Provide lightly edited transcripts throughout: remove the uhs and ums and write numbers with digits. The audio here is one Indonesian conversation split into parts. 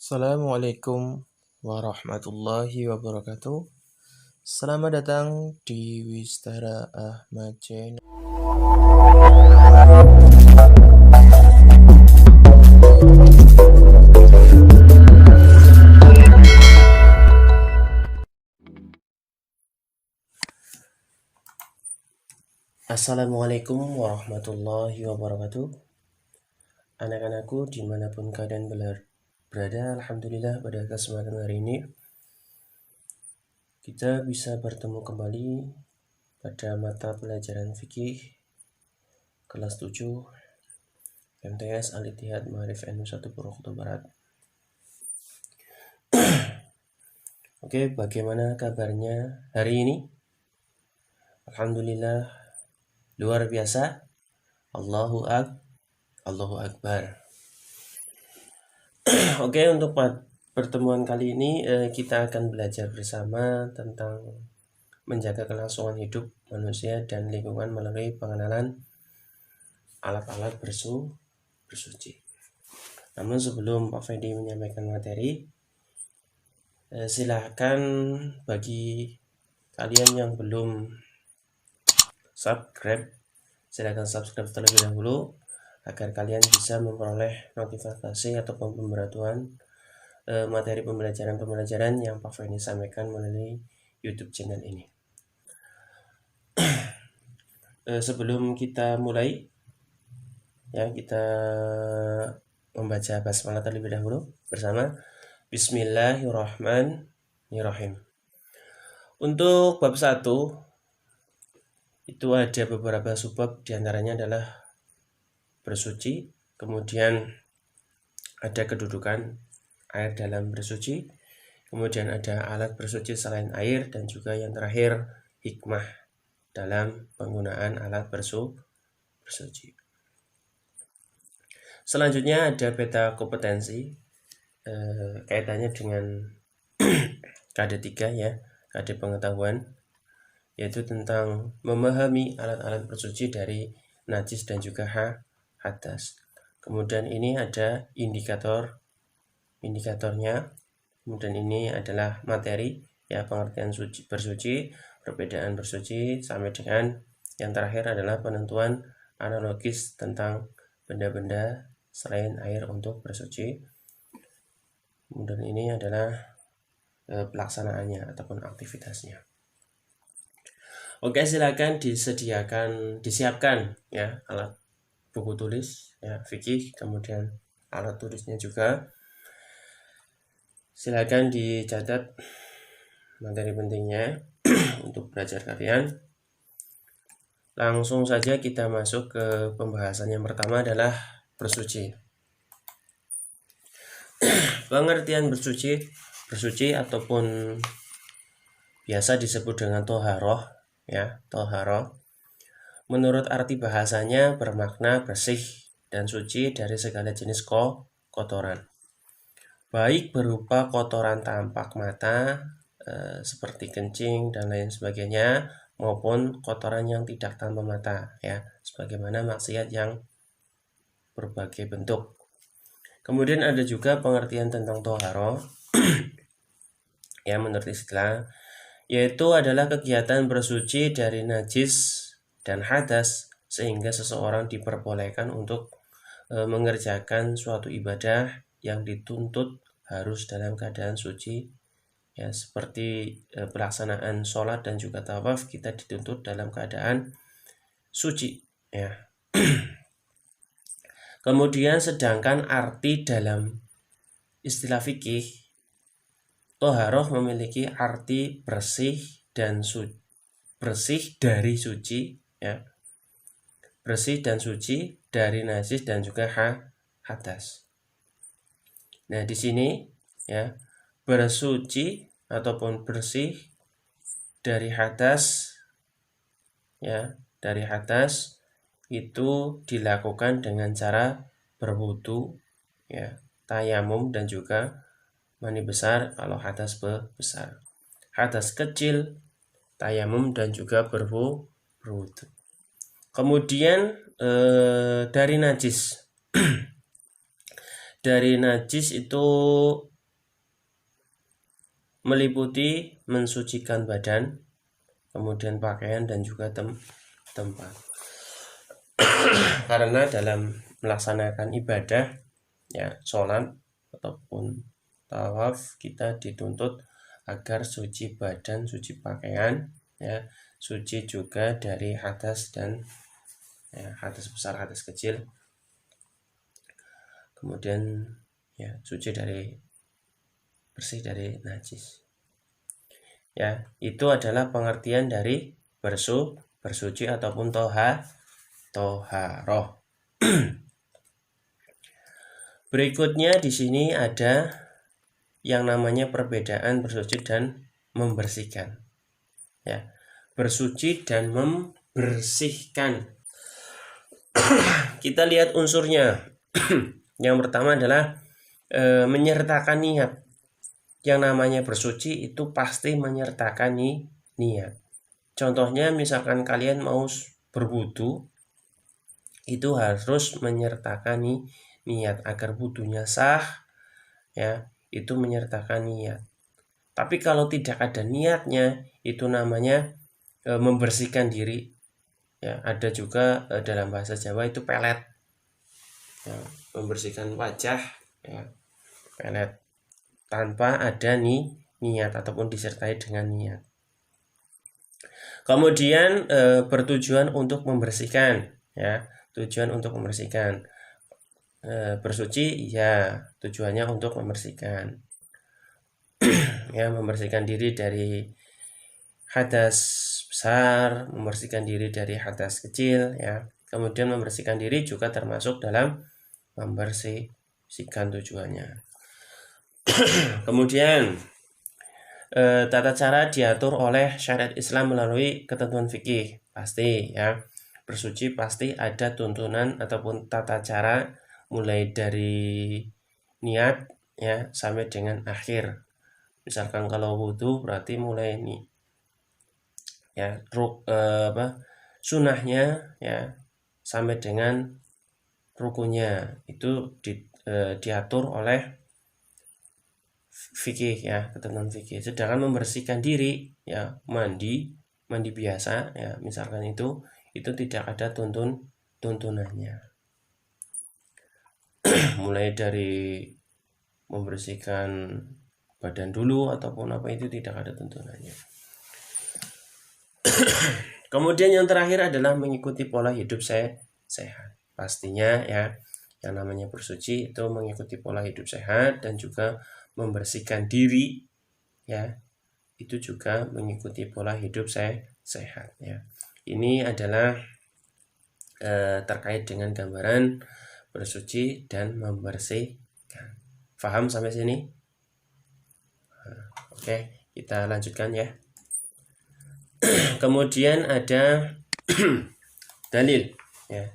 Assalamualaikum warahmatullahi wabarakatuh. Selamat datang di Wistara Ahmad Channel. Assalamualaikum warahmatullahi wabarakatuh. Anak-anakku dimanapun kalian berada, alhamdulillah pada kesempatan hari ini kita bisa bertemu kembali pada mata pelajaran fikih kelas 7 MTS Al-Ittihad Ma'arif NU1 Purwokerto Barat. Oke, bagaimana kabarnya hari ini? Alhamdulillah luar biasa. Allahu Akbar. Oke, untuk pertemuan kali ini kita akan belajar bersama tentang menjaga kelangsungan hidup manusia dan lingkungan melalui pengenalan alat-alat bersuci. Namun sebelum Pak Fendi menyampaikan materi, silahkan bagi kalian yang belum subscribe, silahkan subscribe terlebih dahulu agar kalian bisa memperoleh notifikasi ataupun pemberitahuan materi pembelajaran yang Pak Fendi sampaikan melalui YouTube channel ini. Sebelum kita mulai, ya kita membaca basmalah terlebih dahulu bersama. Bismillahirrahmanirrahim. Untuk bab 1 itu ada beberapa subbab, diantaranya adalah bersuci, kemudian ada kedudukan air dalam bersuci, kemudian ada alat bersuci selain air, dan juga yang terakhir hikmah dalam penggunaan alat bersuci. Selanjutnya ada peta kompetensi kaitannya dengan KD3 ya, KD pengetahuan, yaitu tentang memahami alat-alat bersuci dari najis dan juga hadas. Kemudian ini ada indikatornya. Kemudian ini adalah materi ya, pengertian bersuci, perbedaan bersuci, sampai dengan yang terakhir adalah penentuan analogis tentang benda-benda selain air untuk bersuci. Kemudian ini adalah pelaksanaannya ataupun aktivitasnya. Oke, silakan disiapkan ya alat buku tulis ya fikih, kemudian alat tulisnya juga. Silakan dicatat materi pentingnya untuk belajar kalian. Langsung saja kita masuk ke pembahasan yang pertama adalah bersuci. Pengertian bersuci ataupun biasa disebut dengan toharoh ya, toharoh. Menurut arti bahasanya bermakna bersih dan suci dari segala jenis kotoran, baik berupa kotoran tampak mata seperti kencing dan lain sebagainya, maupun kotoran yang tidak tanpa mata ya, sebagaimana maksiat yang berbagai bentuk. Kemudian ada juga pengertian tentang toharoh ya, menurut istilah, yaitu adalah kegiatan bersuci dari najis dan hadas sehingga seseorang diperbolehkan untuk mengerjakan suatu ibadah yang dituntut harus dalam keadaan suci ya, seperti pelaksanaan sholat dan juga tawaf, kita dituntut dalam keadaan suci ya. Kemudian sedangkan arti dalam istilah fikih, toharoh memiliki arti bersih dan bersih dari suci ya, bersih dan suci dari najis dan juga hadas. Nah, di sini ya, bersuci ataupun bersih dari hadas ya, dari hadas itu dilakukan dengan cara berwudu ya, tayamum dan juga mani besar kalau hadas besar. Hadas kecil tayamum dan juga berwudu. Kemudian dari najis dari najis itu meliputi mensucikan badan, kemudian pakaian dan juga tempat. Karena dalam melaksanakan ibadah, ya sholat ataupun tawaf, kita dituntut agar suci badan, suci pakaian, ya, suci juga dari hadas dan hadas besar, hadas kecil, kemudian ya suci dari bersih dari najis. Ya, itu adalah pengertian dari bersuci ataupun toharoh. Berikutnya di sini ada yang namanya perbedaan bersuci dan membersihkan. Ya, bersuci dan membersihkan. Kita lihat unsurnya. Yang pertama adalah menyertakan niat. Yang namanya bersuci itu pasti menyertakan niat. Contohnya misalkan kalian mau berwudu, itu harus menyertakan niat agar wudunya sah, ya, itu menyertakan niat. Tapi kalau tidak ada niatnya, itu namanya membersihkan diri. Ya, ada juga dalam bahasa Jawa itu pelet. Ya, membersihkan wajah, ya, pelet tanpa ada niat ataupun disertai dengan niat. Kemudian bertujuan untuk membersihkan, ya, tujuan untuk membersihkan. Bersuci, ya, tujuannya untuk membersihkan. Ya, membersihkan diri dari hadas besar, membersihkan diri dari hadas kecil, ya. Kemudian membersihkan diri juga termasuk dalam membersihkan tujuannya. Kemudian tata cara diatur oleh syariat Islam melalui ketentuan fikih, pasti, ya. Bersuci pasti ada tuntunan ataupun tata cara mulai dari niat, ya, sampai dengan akhir. Misalkan kalau wudu berarti mulai ini, ya, sunahnya, ya, sampai dengan rukunnya itu diatur oleh fikih, ya, ketentuan fikih. Sedangkan membersihkan diri, ya, mandi biasa, ya, misalkan itu tidak ada tuntunannya. Mulai dari membersihkan badan dulu ataupun apa, itu tidak ada tuntunannya. Kemudian yang terakhir adalah mengikuti pola hidup sehat. Pastinya, ya, yang namanya bersuci itu mengikuti pola hidup sehat dan juga membersihkan diri, ya, itu juga mengikuti pola hidup sehat, ya. Ini adalah terkait dengan gambaran bersuci dan membersihkan. Paham sampai sini? Oke, kita lanjutkan, ya. Kemudian ada dalil, ya.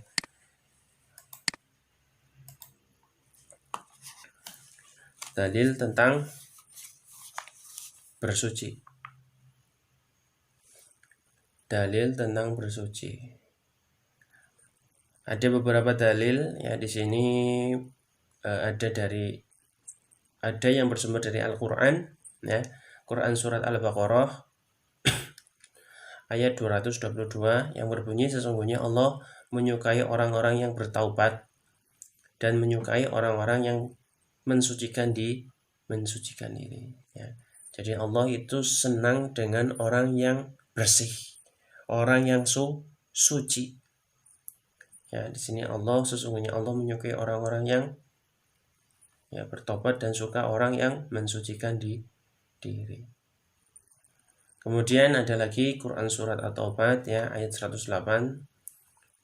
Dalil tentang bersuci. Dalil tentang bersuci. Ada beberapa dalil, ya, di sini ada yang bersumber dari Al-Qur'an, ya. Quran surat Al-Baqarah ayat 222 yang berbunyi, sesungguhnya Allah menyukai orang-orang yang bertaubat dan menyukai orang-orang yang mensucikan diri, ya. Jadi Allah itu senang dengan orang yang bersih, orang yang suci. Ya, di sini sesungguhnya Allah menyukai orang-orang yang, ya, bertobat dan suka orang yang mensucikan diri. Kemudian ada lagi Quran surat At-Taubah, ya, ayat 108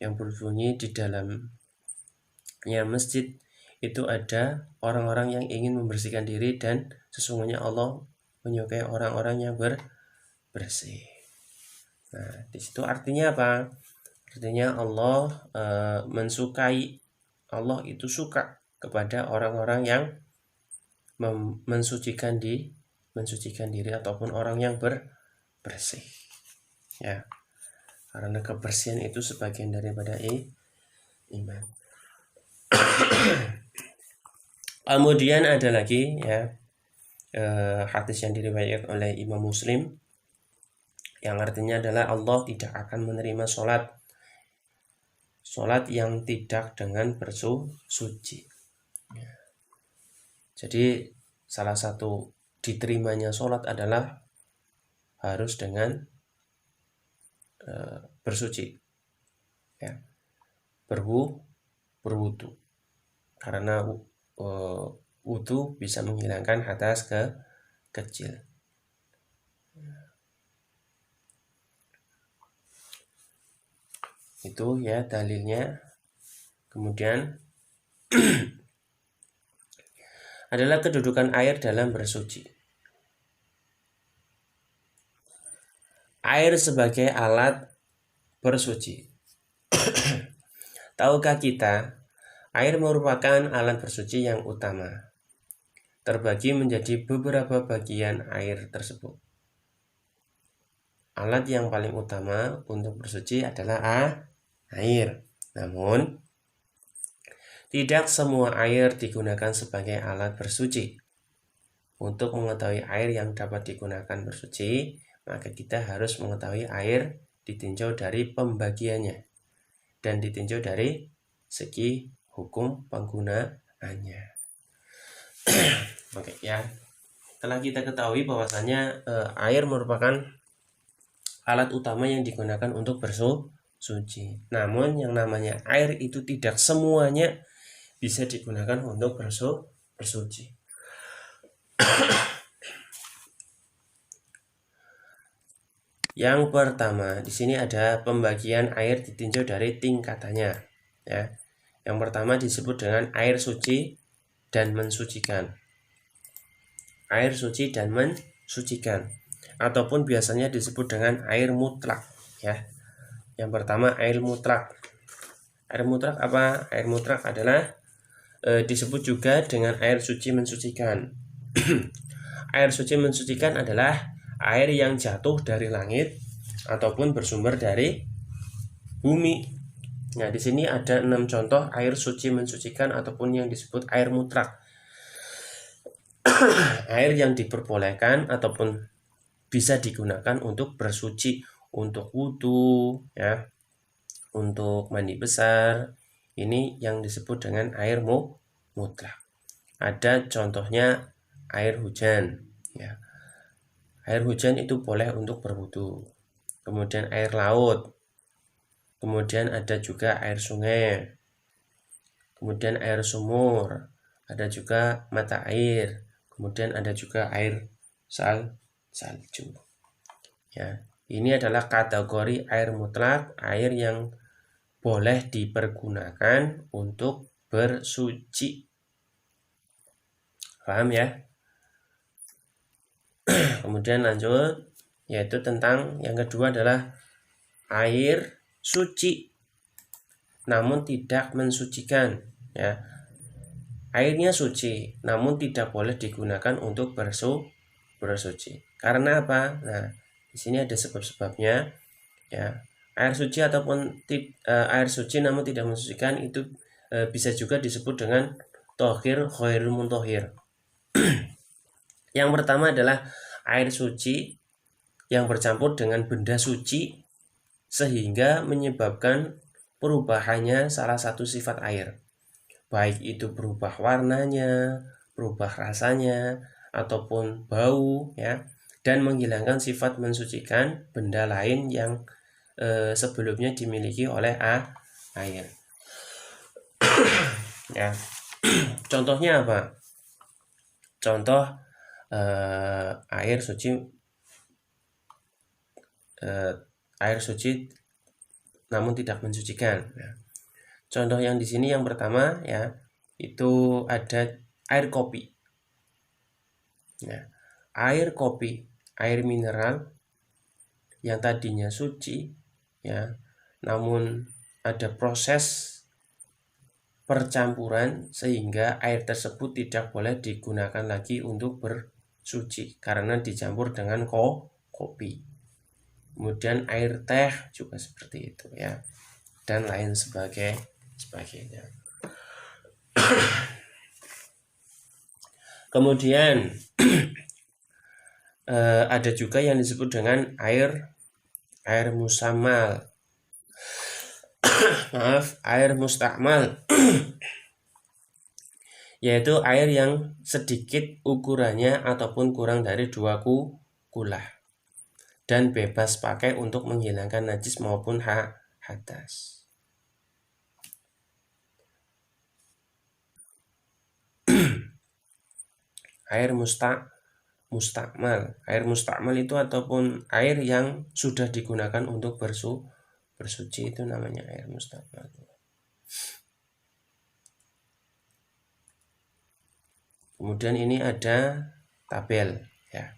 yang berbunyi, di dalamnya masjid itu ada orang-orang yang ingin membersihkan diri dan sesungguhnya Allah menyukai orang-orang yang bersih. Nah, di situ artinya apa? Artinya Allah mensukai, Allah itu suka kepada orang-orang yang mensucikan diri ataupun orang yang bersih, ya. Karena kebersihan itu sebagian daripada iman. Kemudian ada lagi, ya, hadis yang diriwayatkan oleh Imam Muslim, yang artinya adalah Allah tidak akan menerima sholat yang tidak dengan bersuci. Jadi salah satu diterimanya sholat adalah harus dengan bersuci, ya, berwudu, karena wudu bisa menghilangkan hadas kecil. Itu ya dalilnya. Kemudian adalah kedudukan air dalam bersuci. Air sebagai alat bersuci. Tahukah kita, air merupakan alat bersuci yang utama. Terbagi menjadi beberapa bagian air tersebut. Alat yang paling utama untuk bersuci adalah air. Namun, tidak semua air digunakan sebagai alat bersuci. Untuk mengetahui air yang dapat digunakan bersuci, maka kita harus mengetahui air ditinjau dari pembagiannya dan ditinjau dari segi hukum penggunaannya. Oke, ya. Setelah kita ketahui bahwasanya air merupakan alat utama yang digunakan untuk bersuci. Namun yang namanya air itu tidak semuanya bisa digunakan untuk bersuci. Yang pertama, di sini ada pembagian air ditinjau dari tingkatannya, ya. Yang pertama disebut dengan air suci dan mensucikan. Air suci dan mensucikan, ataupun biasanya disebut dengan air mutlak, ya. Yang pertama air mutlak. Air mutlak apa? Air mutlak adalah disebut juga dengan air suci mensucikan. Air suci mensucikan adalah air yang jatuh dari langit ataupun bersumber dari bumi. Nah, di sini ada 6 contoh air suci mensucikan ataupun yang disebut air mutlak. Air yang diperbolehkan ataupun bisa digunakan untuk bersuci, untuk wudu, ya, untuk mandi besar. Ini yang disebut dengan air mutlak. Ada contohnya air hujan, ya. Air hujan itu boleh untuk berwudu. Kemudian air laut. Kemudian ada juga air sungai. Kemudian air sumur. Ada juga mata air. Kemudian ada juga air salju. Ya, ini adalah kategori air mutlak, air yang boleh dipergunakan untuk bersuci. Paham ya? Kemudian lanjut, yaitu tentang yang kedua adalah air suci namun tidak mensucikan, ya. Airnya suci namun tidak boleh digunakan untuk bersuci. Karena apa? Nah, di sini ada sebab-sebabnya, ya. Air suci ataupun air suci namun tidak mensucikan itu bisa juga disebut dengan tohir ghairul muntohir. Yang pertama adalah air suci yang bercampur dengan benda suci sehingga menyebabkan perubahannya salah satu sifat air, baik itu berubah warnanya, berubah rasanya, ataupun bau, ya, dan menghilangkan sifat mensucikan benda lain yang sebelumnya dimiliki oleh air. Ya. Contohnya apa? Contoh air suci namun tidak mensucikan. Nah, contoh yang di sini yang pertama, ya, itu ada air kopi. Nah, air kopi, air mineral yang tadinya suci, ya, namun ada proses percampuran sehingga air tersebut tidak boleh digunakan lagi untuk bersuci karena dicampur dengan kopi. Kemudian air teh juga seperti itu, ya, dan lain sebagainya. Kemudian Ada juga yang disebut dengan air musamal. Maaf, air mustakmal. Yaitu air yang sedikit ukurannya ataupun kurang dari 2 kulah dan bebas pakai untuk menghilangkan najis maupun hadas. Air mustakmal. Air mustakmal itu ataupun air yang sudah digunakan untuk bersuci itu namanya air mustakmal. Kemudian ini ada tabel ya.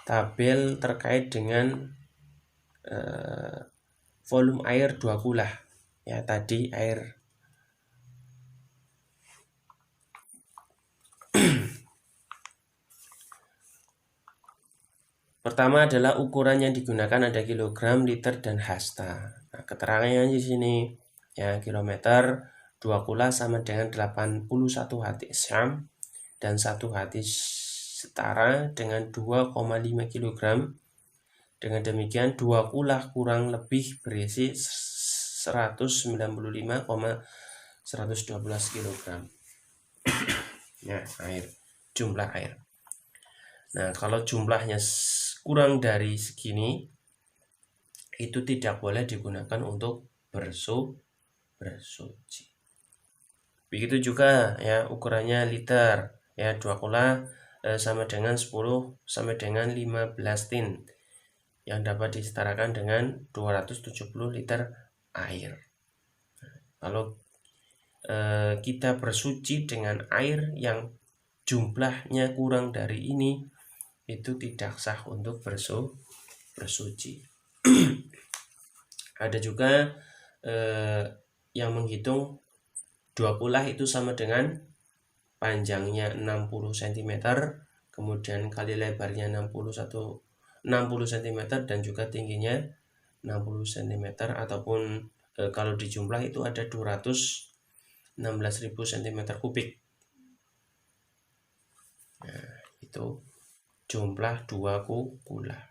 Tabel terkait dengan volume air 2 kulah. Ya, tadi air pertama adalah ukuran yang digunakan ada kilogram, liter, dan hasta. Nah, keterangannya di sini ya, kilometer 2 kula sama dengan 81 hati syam dan 1 hati setara dengan 2,5 kg. Dengan demikian 2 kula kurang lebih berisi 195,112 kg. Ya, jumlah air. Nah, kalau jumlahnya kurang dari segini, itu tidak boleh digunakan untuk bersuci. Begitu juga ya, ukurannya liter ya, 2 kula sama dengan 10 sampai dengan 15 tin yang dapat disetarakan dengan 270 liter air. Kalau kita bersuci dengan air yang jumlahnya kurang dari ini, itu tidak sah untuk bersuci. Ada juga yang menghitung 2 kulah itu sama dengan panjangnya 60 cm, kemudian kali lebarnya 60 cm dan juga tingginya 60 cm, ataupun kalau dijumlah itu ada 216.000 cm kubik. Nah, itu jumlah 2 kulah.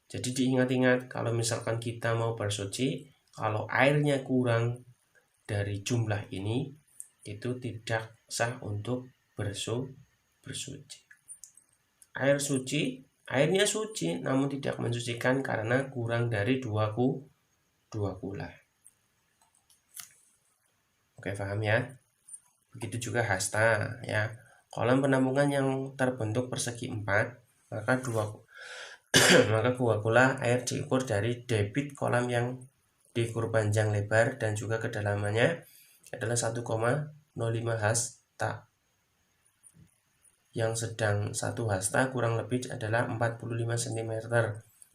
Jadi diingat-ingat, kalau misalkan kita mau bersuci, kalau airnya kurang dari jumlah ini, itu tidak sah untuk bersuci. Airnya suci namun tidak mensucikan karena kurang dari 2 kulah. Oke, paham ya? Begitu juga hasta ya. Kolam penampungan yang terbentuk persegi 4, maka 2 kulah air diukur dari debit kolam yang diukur panjang lebar dan juga kedalamannya adalah 1,05 hasta, yang sedang 1 hasta kurang lebih adalah 45 cm,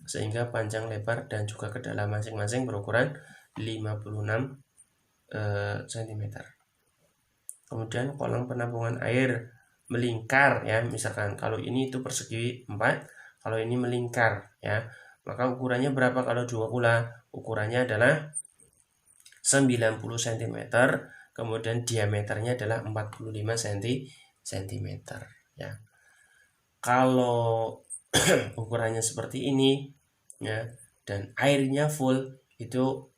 sehingga panjang lebar dan juga kedalaman masing-masing berukuran 56 cm. Kemudian kolam penampungan air melingkar ya, misalkan kalau ini itu persegi 4, kalau ini melingkar ya, maka ukurannya berapa kalau 2 kulah? Ukurannya adalah 90 cm, kemudian diameternya adalah 45 cm ya. Kalau ukurannya seperti ini ya dan airnya full, itu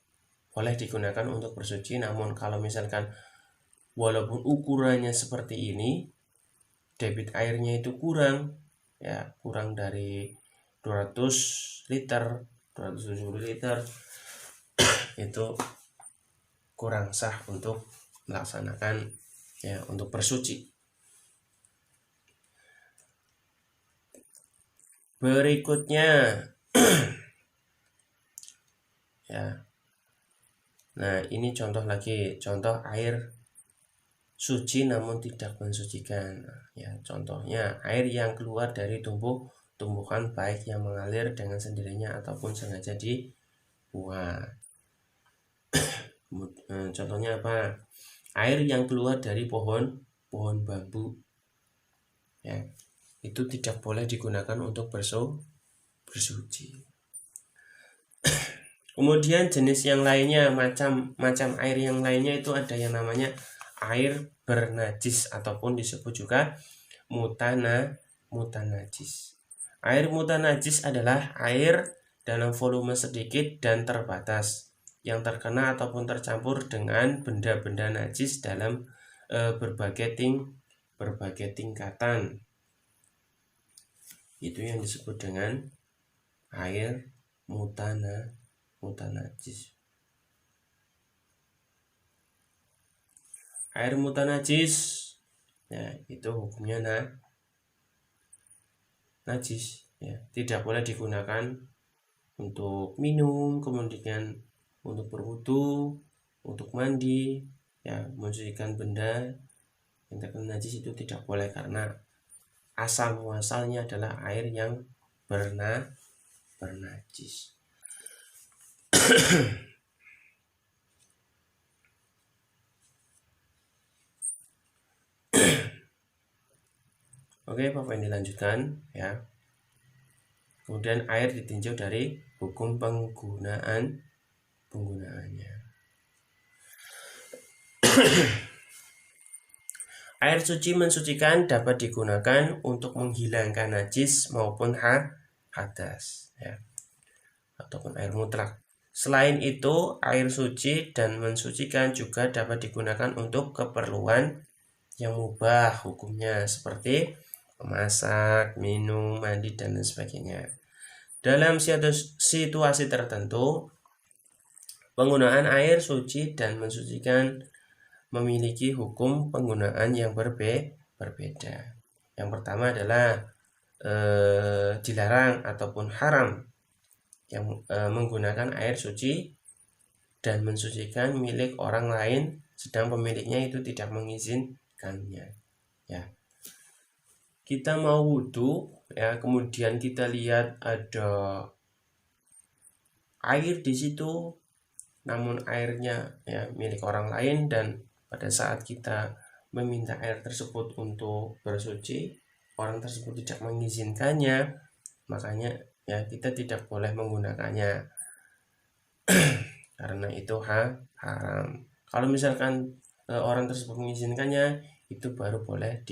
boleh digunakan untuk bersuci. Namun kalau misalkan walaupun ukurannya seperti ini, debit airnya itu kurang ya, kurang dari 200 liter, 270 liter, itu kurang sah untuk melaksanakan ya, untuk bersuci. Berikutnya ya. Nah, ini contoh lagi, contoh air suci namun tidak mensucikan ya. Contohnya air yang keluar dari tumbuhan baik yang mengalir dengan sendirinya ataupun sengaja dibuang. Contohnya apa? Air yang keluar dari pohon bambu ya, itu tidak boleh digunakan untuk bersuci. Kemudian jenis yang lainnya, macam air yang lainnya itu ada yang namanya air bernajis ataupun disebut juga mutanajis. Air mutanajis adalah air dalam volume sedikit dan terbatas yang terkena ataupun tercampur dengan benda-benda najis dalam berbagai tingkatan. Itu yang disebut dengan air mutanajis. Air mutanajis, ya, itu hukumnya najis, ya, tidak boleh digunakan untuk minum, kemudian untuk berwudu, untuk mandi, ya, mensucikan benda yang terkena najis itu tidak boleh karena asal muasalnya adalah air yang bernajis. Oke, Bapak, yang dilanjutkan, ya. Kemudian air ditinjau dari hukum penggunaannya. Air suci mensucikan dapat digunakan untuk menghilangkan najis maupun hadas, ya, ataupun air mutlak. Selain itu, air suci dan mensucikan juga dapat digunakan untuk keperluan yang mubah hukumnya seperti memasak, minum, mandi, dan lain sebagainya. Dalam situasi tertentu, penggunaan air suci dan mensucikan memiliki hukum penggunaan yang berbeda. Yang pertama adalah dilarang ataupun haram yang menggunakan air suci dan mensucikan milik orang lain sedang pemiliknya itu tidak mengizinkannya, ya. Kita mau wudhu, ya, kemudian kita lihat ada air di situ, namun airnya, ya, milik orang lain, dan pada saat kita meminta air tersebut untuk bersuci, orang tersebut tidak mengizinkannya, makanya, ya, kita tidak boleh menggunakannya karena itu haram. Kalau misalkan orang tersebut mengizinkannya, itu baru boleh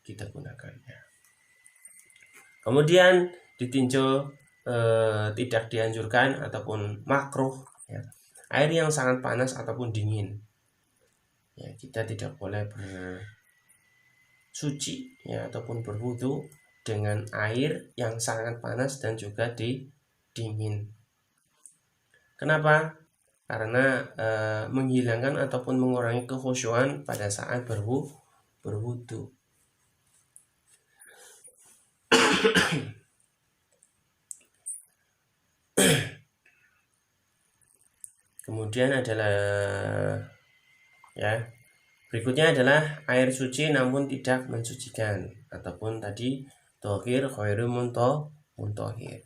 kita gunakannya. Kemudian ditinjau tidak dianjurkan ataupun makruh, ya, air yang sangat panas ataupun dingin, ya, kita tidak boleh bersuci, ya, ataupun berwudu dengan air yang sangat panas dan juga dingin. Kenapa? Karena menghilangkan ataupun mengurangi kekhusyuan pada saat berwudu. Kemudian adalah, ya, berikutnya adalah air suci namun tidak mensucikan ataupun tadi tohir khairu muntohir.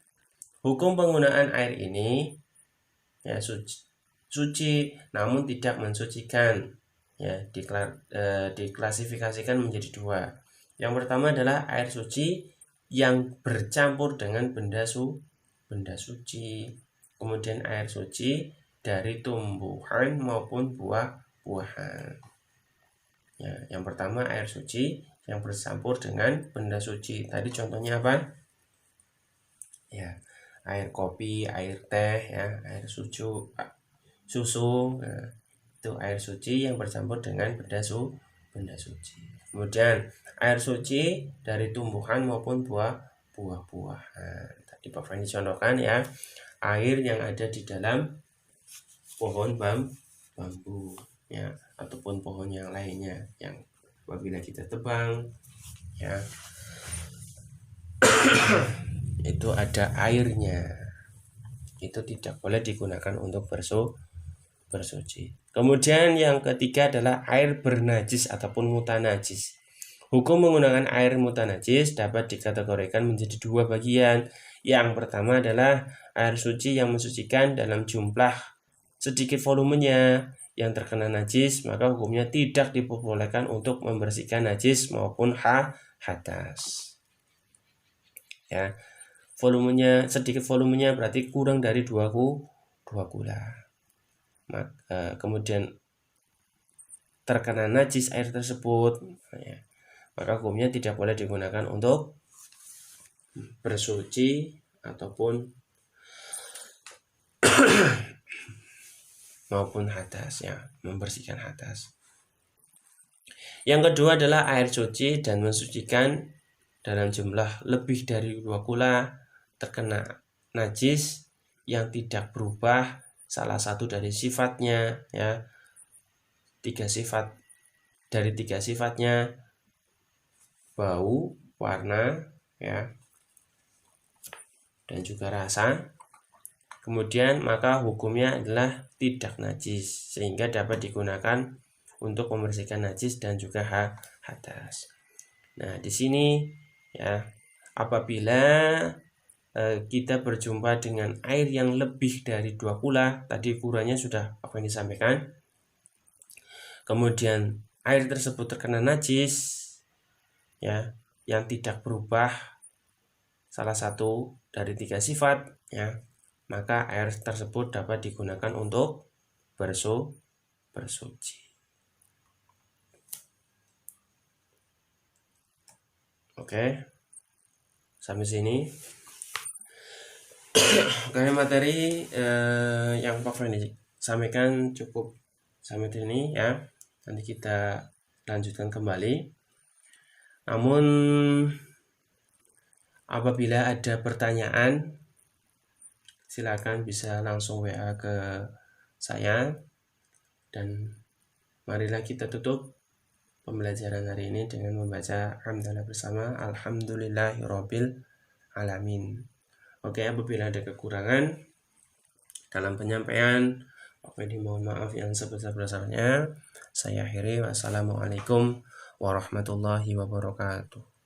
Hukum penggunaan air ini, ya, suci namun tidak mensucikan, ya, diklasifikasikan menjadi dua. Yang pertama adalah air suci yang bercampur dengan benda suci. Kemudian air suci dari tumbuhan maupun buah-buahan. Ya, yang pertama air suci yang bercampur dengan benda suci. Tadi contohnya apa? Ya, air kopi, air teh, ya, air susu. Nah, itu air suci yang bercampur dengan benda suci. Kemudian air suci dari tumbuhan maupun buah-buahan. Tadi Pak Fani contohkan, ya, air yang ada di dalam pohon bambu, ya, ataupun pohon yang lainnya yang apabila kita tebang, ya, itu ada airnya, itu tidak boleh digunakan untuk bersuci. Kemudian yang ketiga adalah air bernajis ataupun mutanajis. Hukum menggunakan air mutanajis dapat dikategorikan menjadi dua bagian. Yang pertama adalah air suci yang mensucikan dalam jumlah sedikit volumenya yang terkena najis, maka hukumnya tidak diperbolehkan untuk membersihkan najis maupun hadas. Ya, sedikit volumenya berarti kurang dari 2 gula. Kemudian terkena najis air tersebut, ya, maka hukumnya tidak boleh digunakan untuk bersuci ataupun maupun hadas, ya, membersihkan hadas. Yang kedua adalah air suci dan mensucikan dalam jumlah lebih dari 2 kula terkena najis yang tidak berubah salah satu dari sifatnya, ya. 3 sifat dari 3 sifatnya, bau, warna, ya, dan juga rasa. Kemudian maka hukumnya adalah tidak najis sehingga dapat digunakan untuk membersihkan najis dan juga hadas. Nah, di sini, ya, apabila kita berjumpa dengan air yang lebih dari 2 kula, tadi ukurannya sudah apa yang disampaikan. Kemudian air tersebut terkena najis, ya, yang tidak berubah salah satu dari 3 sifat, ya, maka air tersebut dapat digunakan untuk bersuci. Oke, sampai sini. Oke, materi yang Pak Fendi sampaikan cukup sampai sini, ya. Nanti kita lanjutkan kembali. Namun apabila ada pertanyaan, silakan bisa langsung WA ke saya. Dan marilah kita tutup pembelajaran hari ini dengan membaca hamdalah bersama alhamdulillahirabbil alamin. Oke, apabila ada kekurangan dalam penyampaian, Pak Fendi mohon maaf yang sebesar-besarnya. Saya akhiri, wassalamualaikum warahmatullahi wabarakatuh.